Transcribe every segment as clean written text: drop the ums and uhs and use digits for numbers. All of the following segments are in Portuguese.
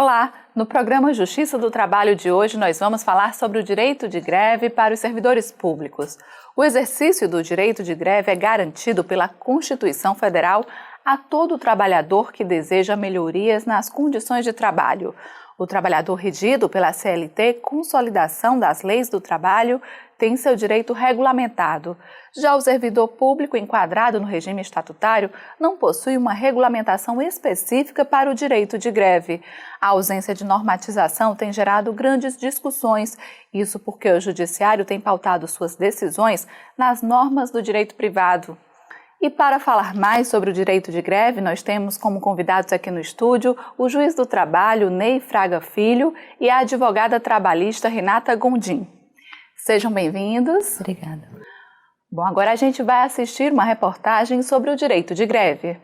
Olá! No programa Justiça do Trabalho de hoje, nós vamos falar sobre o direito de greve para os servidores públicos. O exercício do direito de greve é garantido pela Constituição Federal a todo trabalhador que deseja melhorias nas condições de trabalho. O trabalhador regido pela CLT, Consolidação das Leis do Trabalho, tem seu direito regulamentado. Já o servidor público enquadrado no regime estatutário não possui uma regulamentação específica para o direito de greve. A ausência de normatização tem gerado grandes discussões, isso porque o Judiciário tem pautado suas decisões nas normas do direito privado. E para falar mais sobre o direito de greve, nós temos como convidados aqui no estúdio o juiz do trabalho, Ney Fraga Filho, e a advogada trabalhista Renata Gondim. Sejam bem-vindos. Obrigada. Bom, agora a gente vai assistir uma reportagem sobre o direito de greve.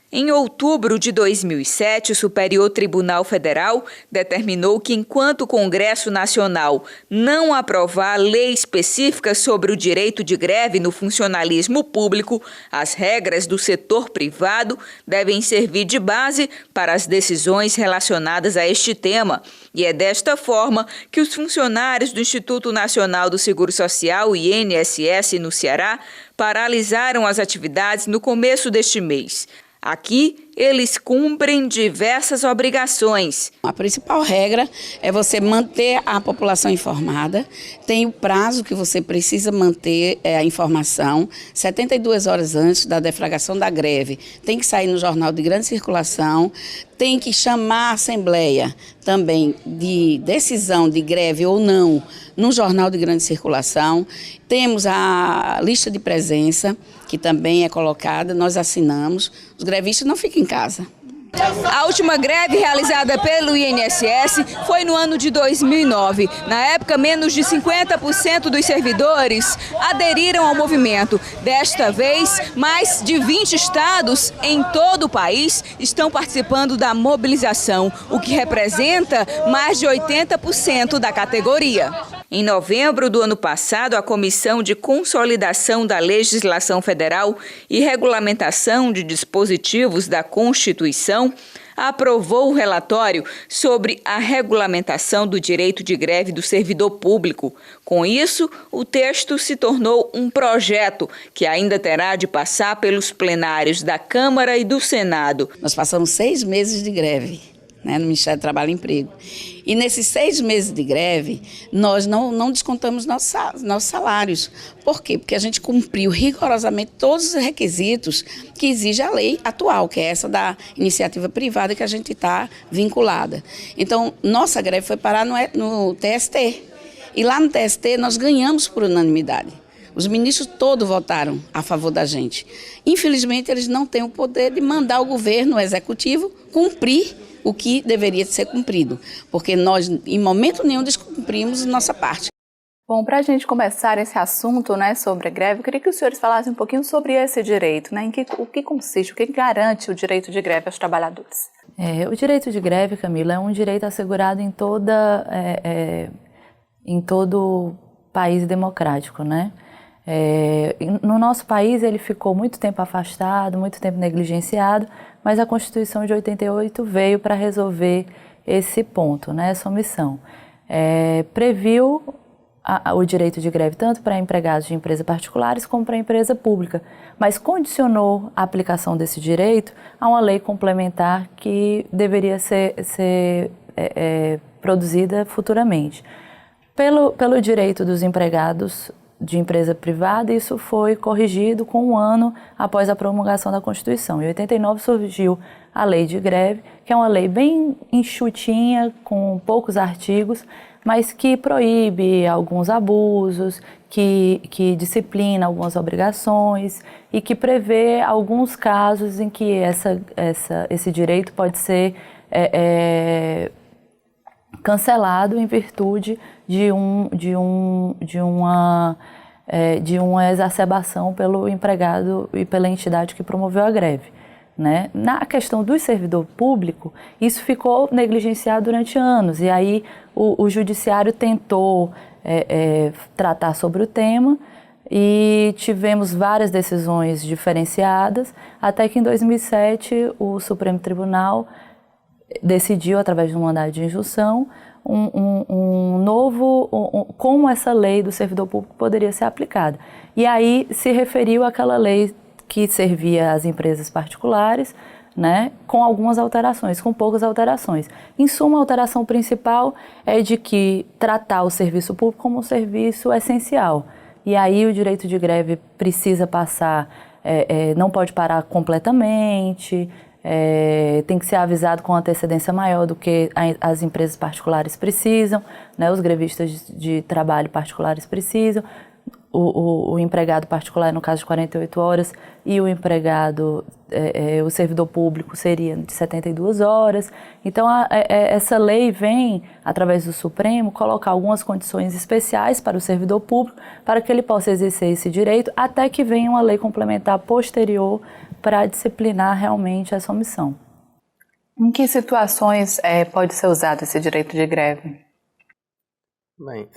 Em outubro de 2007, o Superior Tribunal Federal determinou que, enquanto o Congresso Nacional não aprovar lei específica sobre o direito de greve no funcionalismo público, as regras do setor privado devem servir de base para as decisões relacionadas a este tema. E é desta forma que os funcionários do Instituto Nacional do Seguro Social, INSS, no Ceará, paralisaram as atividades no começo deste mês. Aqui, eles cumprem diversas obrigações. A principal regra é você manter a população informada. Tem o prazo que você precisa manter a informação, 72 horas antes da deflagração da greve. Tem que sair no jornal de grande circulação, tem que chamar a assembleia também de decisão de greve ou não no jornal de grande circulação. Temos a lista de presença, que também é colocada, nós assinamos. Os grevistas não ficam em casa. A última greve realizada pelo INSS foi no ano de 2009. Na época, menos de 50% dos servidores aderiram ao movimento. Desta vez, mais de 20 estados em todo o país estão participando da mobilização, o que representa mais de 80% da categoria. Em novembro do ano passado, a Comissão de Consolidação da Legislação Federal e Regulamentação de Dispositivos da Constituição aprovou o relatório sobre a regulamentação do direito de greve do servidor público. Com isso, o texto se tornou um projeto que ainda terá de passar pelos plenários da Câmara e do Senado. Nós passamos 6 meses de greve, no Ministério do Trabalho e Emprego. E nesses 6 meses de greve, nós não descontamos nossos salários. Por quê? Porque a gente cumpriu rigorosamente todos os requisitos que exige a lei atual, que é essa da iniciativa privada que a gente está vinculada. Então, nossa greve foi parar no TST. E lá no TST nós ganhamos por unanimidade. Os ministros todos votaram a favor da gente. Infelizmente, eles não têm o poder de mandar o governo, o executivo, cumprir o que deveria ser cumprido, porque nós, em momento nenhum, descumprimos nossa parte. Bom, para a gente começar esse assunto, sobre a greve, eu queria que os senhores falassem um pouquinho sobre esse direito, o que consiste, o que garante o direito de greve aos trabalhadores. O direito de greve, Camila, é um direito assegurado em todo país democrático, No nosso país ele ficou muito tempo afastado, muito tempo negligenciado, mas a Constituição de 88 veio para resolver esse ponto, essa omissão. Previu o direito de greve tanto para empregados de empresas particulares como para a empresa pública, mas condicionou a aplicação desse direito a uma lei complementar que deveria ser produzida futuramente. Pelo direito dos empregados de empresa privada, isso foi corrigido com 1 ano após a promulgação da Constituição. Em 89 surgiu a Lei de Greve, que é uma lei bem enxutinha, com poucos artigos, mas que proíbe alguns abusos, que disciplina algumas obrigações e que prevê alguns casos em que esse direito pode ser cancelado em virtude de uma exacerbação pelo empregado e pela entidade que promoveu a greve. Na questão do servidor público, isso ficou negligenciado durante anos, e aí o judiciário tentou tratar sobre o tema e tivemos várias decisões diferenciadas, até que em 2007 o Supremo Tribunal decidiu, através de um mandado de injunção, como essa lei do servidor público poderia ser aplicada. E aí se referiu àquela lei que servia às empresas particulares, né, com algumas alterações, com poucas alterações. Em suma, a alteração principal é de que tratar o serviço público como um serviço essencial. E aí o direito de greve precisa passar, não pode parar completamente, tem que ser avisado com antecedência maior do que as empresas particulares precisam, né, os grevistas de trabalho particulares precisam. O empregado particular, no caso de 48 horas, e o empregado, o servidor público, seria de 72 horas. Então, essa lei vem, através do Supremo, colocar algumas condições especiais para o servidor público, para que ele possa exercer esse direito, até que venha uma lei complementar posterior para disciplinar realmente essa omissão. Em que situações pode ser usado esse direito de greve? Bem,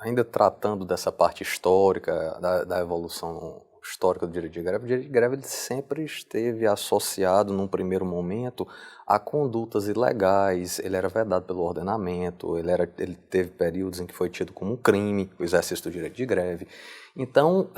ainda tratando dessa parte histórica, da evolução histórica do direito de greve, o direito de greve ele sempre esteve associado, num primeiro momento, a condutas ilegais. Ele era vedado pelo ordenamento, ele teve períodos em que foi tido como um crime o exercício do direito de greve. Então,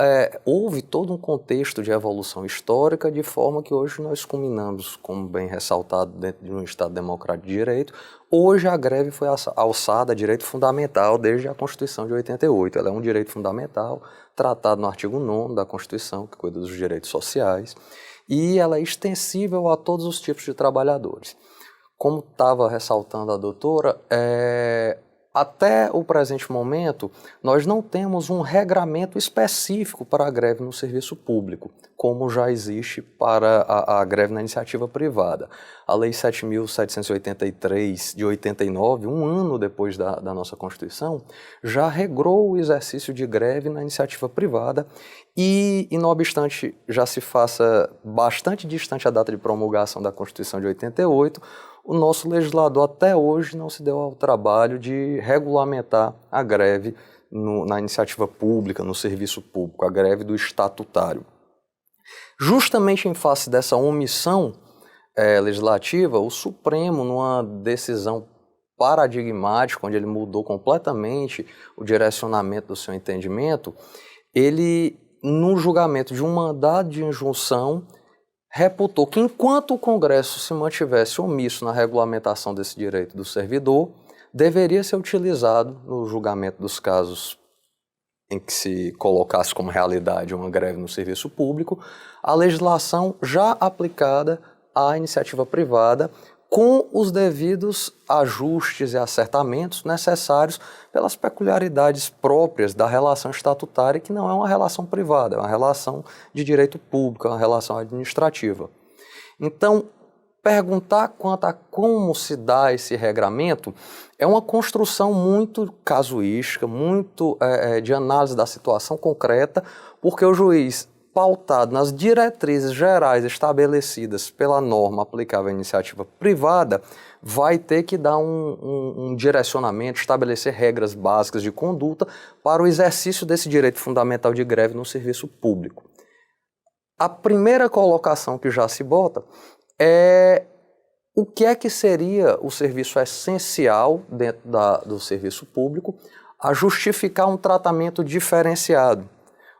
houve todo um contexto de evolução histórica, de forma que hoje nós culminamos, como bem ressaltado, dentro de um Estado democrático de direito. Hoje a greve foi alçada a direito fundamental desde a Constituição de 88. Ela é um direito fundamental, tratado no artigo 9º da Constituição, que cuida dos direitos sociais, e ela é extensível a todos os tipos de trabalhadores. Como estava ressaltando a doutora, até o presente momento, nós não temos um regramento específico para a greve no serviço público, como já existe para a greve na iniciativa privada. A Lei 7.783 de 89, um ano depois da nossa Constituição, já regrou o exercício de greve na iniciativa privada e não obstante já se faça bastante distante a data de promulgação da Constituição de 88, o nosso legislador até hoje não se deu ao trabalho de regulamentar a greve na iniciativa pública, no serviço público, a greve do estatutário. Justamente em face dessa omissão legislativa, o Supremo, numa decisão paradigmática, onde ele mudou completamente o direcionamento do seu entendimento, ele, no julgamento de um mandado de injunção, reputou que enquanto o Congresso se mantivesse omisso na regulamentação desse direito do servidor, deveria ser utilizado no julgamento dos casos em que se colocasse como realidade uma greve no serviço público, a legislação já aplicada à iniciativa privada, com os devidos ajustes e acertamentos necessários pelas peculiaridades próprias da relação estatutária, que não é uma relação privada, é uma relação de direito público, é uma relação administrativa. Então, perguntar quanto a como se dá esse regramento é uma construção muito casuística, muito de análise da situação concreta, porque o juiz, pautado nas diretrizes gerais estabelecidas pela norma aplicável à iniciativa privada, vai ter que dar um direcionamento, estabelecer regras básicas de conduta para o exercício desse direito fundamental de greve no serviço público. A primeira colocação que já se bota é o que é que seria o serviço essencial dentro do serviço público a justificar um tratamento diferenciado.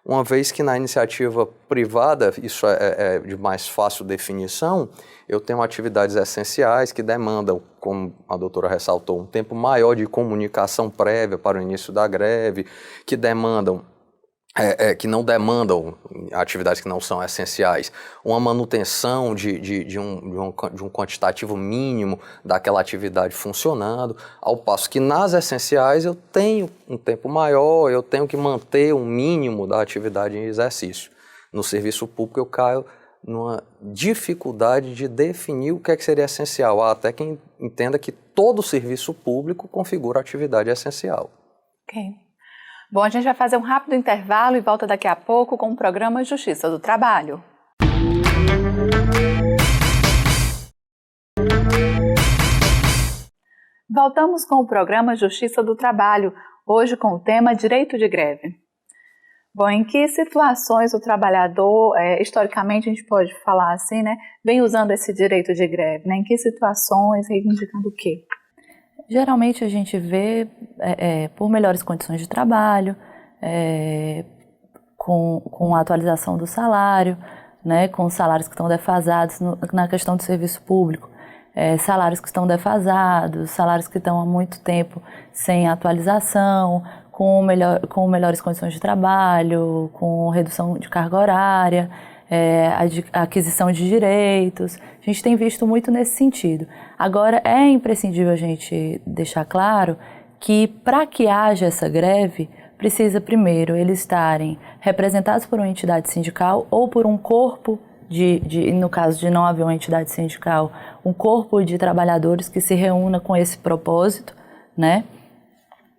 Uma vez que na iniciativa privada, isso é de mais fácil definição, eu tenho atividades essenciais que demandam, como a doutora ressaltou, um tempo maior de comunicação prévia para o início da greve, que demandam, que não demandam atividades que não são essenciais, uma manutenção de um quantitativo mínimo daquela atividade funcionando, ao passo que nas essenciais eu tenho um tempo maior, eu tenho que manter um mínimo da atividade em exercício. No serviço público eu caio numa dificuldade de definir o que é que seria essencial. Há até quem entenda que todo serviço público configura atividade essencial. Ok. Bom, a gente vai fazer um rápido intervalo e volta daqui a pouco com o programa Justiça do Trabalho. Voltamos com o programa Justiça do Trabalho, hoje com o tema Direito de Greve. Bom, em que situações o trabalhador, historicamente a gente pode falar assim, né, vem usando esse direito de greve, né? Em que situações, reivindicando o quê? Geralmente a gente vê por melhores condições de trabalho, com a atualização do salário, né, com salários que estão defasados na questão do serviço público, salários que estão defasados, salários que estão há muito tempo sem atualização, com melhores condições de trabalho, com redução de carga horária, a aquisição de direitos. A gente tem visto muito nesse sentido. Agora, é imprescindível a gente deixar claro que, para que haja essa greve, precisa primeiro eles estarem representados por uma entidade sindical ou por um corpo no caso de não haver uma entidade sindical, um corpo de trabalhadores que se reúna com esse propósito, né?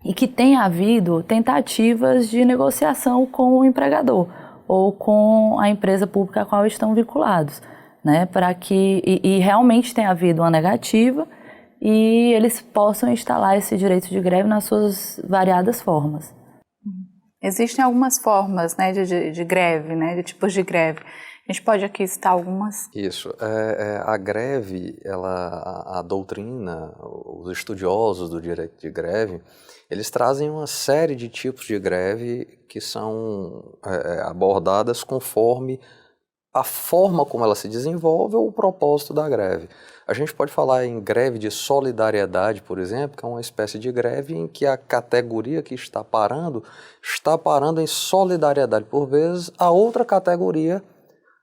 E que tenha havido tentativas de negociação com o empregador ou com a empresa pública a qual estão vinculados, né? Para que e realmente tenha havido uma negativa e eles possam instalar esse direito de greve nas suas variadas formas. Existem algumas formas, né, de greve, né, de tipos de greve. A gente pode aqui citar algumas. Isso. A greve, a doutrina, os estudiosos do direito de greve, eles trazem uma série de tipos de greve que são abordadas conforme a forma como ela se desenvolve ou o propósito da greve. A gente pode falar em greve de solidariedade, por exemplo, que é uma espécie de greve em que a categoria que está parando em solidariedade, por vezes, a outra categoria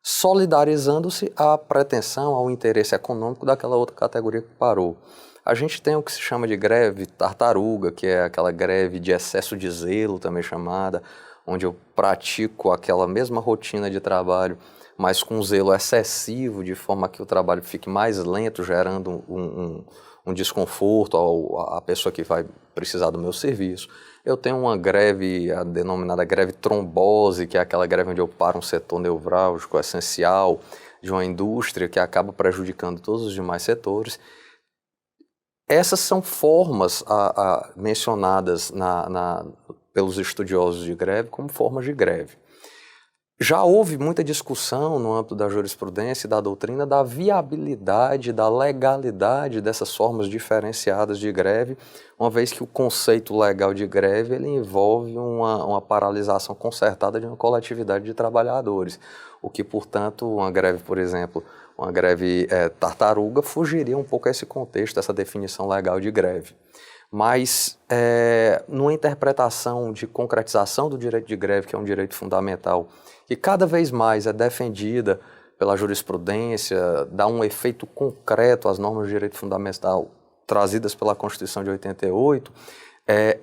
solidarizando-se à pretensão, ao interesse econômico daquela outra categoria que parou. A gente tem o que se chama de greve tartaruga, que é aquela greve de excesso de zelo, também chamada, onde eu pratico aquela mesma rotina de trabalho, mas com zelo excessivo, de forma que o trabalho fique mais lento, gerando um desconforto à pessoa que vai precisar do meu serviço. Eu tenho uma greve, a denominada greve trombose, que é aquela greve onde eu paro um setor nevrálgico, essencial, de uma indústria que acaba prejudicando todos os demais setores. Essas são formas mencionadas pelos estudiosos de greve como formas de greve. Já houve muita discussão no âmbito da jurisprudência e da doutrina da viabilidade, da legalidade dessas formas diferenciadas de greve, uma vez que o conceito legal de greve ele envolve uma paralisação concertada de uma coletividade de trabalhadores, o que, portanto, uma greve, por exemplo, uma greve tartaruga, fugiria um pouco a esse contexto, essa definição legal de greve. Mas, numa interpretação de concretização do direito de greve, que é um direito fundamental, que cada vez mais é defendida pela jurisprudência, dá um efeito concreto às normas de direito fundamental trazidas pela Constituição de 88,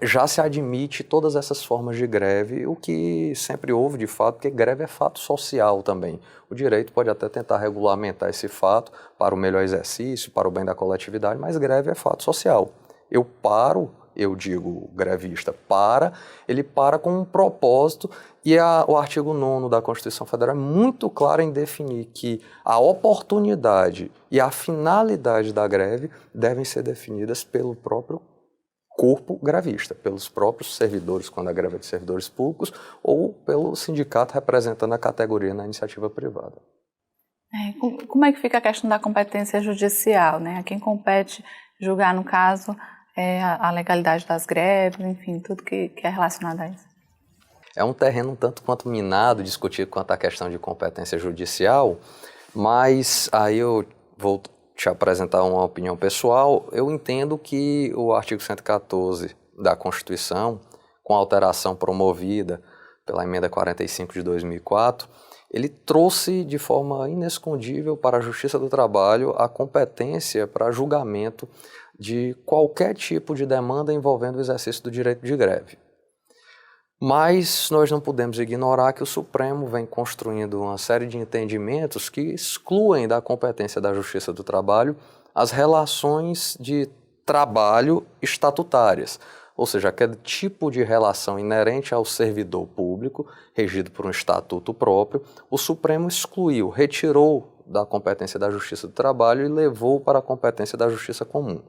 já se admite todas essas formas de greve, o que sempre houve de fato, porque greve é fato social também. O direito pode até tentar regulamentar esse fato para o melhor exercício, para o bem da coletividade, mas greve é fato social. Eu digo grevista, ele para com um propósito e o artigo 9º da Constituição Federal é muito claro em definir que a oportunidade e a finalidade da greve devem ser definidas pelo próprio corpo grevista, pelos próprios servidores, quando a greve é de servidores públicos, ou pelo sindicato representando a categoria na iniciativa privada. Como é que fica a questão da competência judicial, né? A quem compete julgar, no caso, a legalidade das greves, enfim, tudo que é relacionado a isso. É um terreno um tanto quanto minado discutir quanto à questão de competência judicial, mas aí eu vou te apresentar uma opinião pessoal. Eu entendo que o artigo 114 da Constituição, com a alteração promovida pela emenda 45 de 2004, ele trouxe de forma inescondível para a Justiça do Trabalho a competência para julgamento de qualquer tipo de demanda envolvendo o exercício do direito de greve. Mas nós não podemos ignorar que o Supremo vem construindo uma série de entendimentos que excluem da competência da Justiça do Trabalho as relações de trabalho estatutárias, ou seja, aquele tipo de relação inerente ao servidor público, regido por um estatuto próprio. O Supremo retirou da competência da Justiça do Trabalho e levou para a competência da Justiça Comum.